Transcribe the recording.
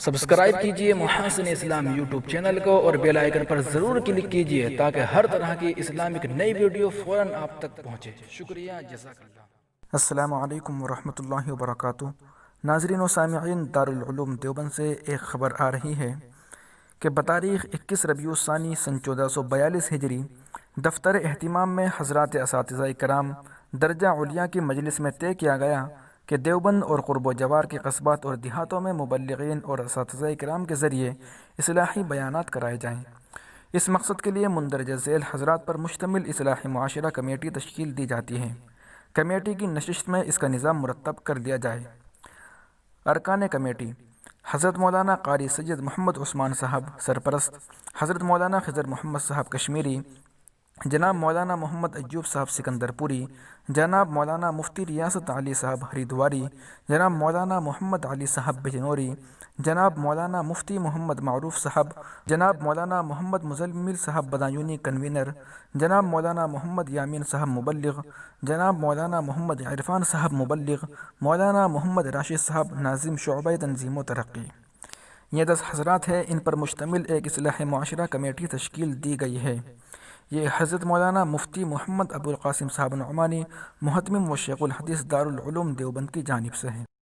Subscribe کیجئے محاسن اسلام YouTube channel کو اور بیل آئیکن پر ضرور کلک کیجئے تاکہ ہر طرح کی اسلامک نئی ویڈیو فوراً آپ تک پہنچے۔ شکریہ، جزاک اللہ۔ السلام علیکم ورحمۃ اللہ وبرکاتہ۔ ناظرین و سامعین، دارالعلوم دیوبند سے ایک خبر آ رہی ہے کہ بتاریخ 21 ربیع الثانی سن 1442 ہجری دفتر اہتمام میں حضرات اساتذہ کرام درجہ علیا کی مجلس میں طے کیا گیا کہ دیوبند اور قرب و جوار کے قصبات اور دیہاتوں میں مبلغین اور اساتذہ کرام کے ذریعے اصلاحی بیانات کرائے جائیں۔ اس مقصد کے لیے مندرجہ ذیل حضرات پر مشتمل اصلاحی معاشرہ کمیٹی تشکیل دی جاتی ہے۔ کمیٹی کی نشست میں اس کا نظام مرتب کر دیا جائے۔ ارکان کمیٹی: حضرت مولانا قاری سید محمد عثمان صاحب سرپرست، حضرت مولانا خضر محمد صاحب کشمیری، جناب مولانا محمد ایوب صاحب سکندر پوری، جناب مولانا مفتی ریاست علی صاحب ہریدواری، جناب مولانا محمد علی صاحب بجنوری، جناب مولانا مفتی محمد معروف صاحب، جناب مولانا محمد مزمل صاحب بدایونی کنوینر، جناب مولانا محمد یامین صاحب مبلغ، جناب مولانا محمد عرفان صاحب مبلغ، مولانا محمد راشد صاحب ناظم شعبہ تنظیم و ترقی۔ یہ 10 حضرات ہیں، ان پر مشتمل ایک اصلاح معاشرہ کمیٹی تشکیل دی گئی ہے۔ یہ حضرت مولانا مفتی محمد ابوالقاسم صاحب نعمانی، محتمم و شیخ الحدیث دارالعلوم دیوبند کی جانب سے ہیں۔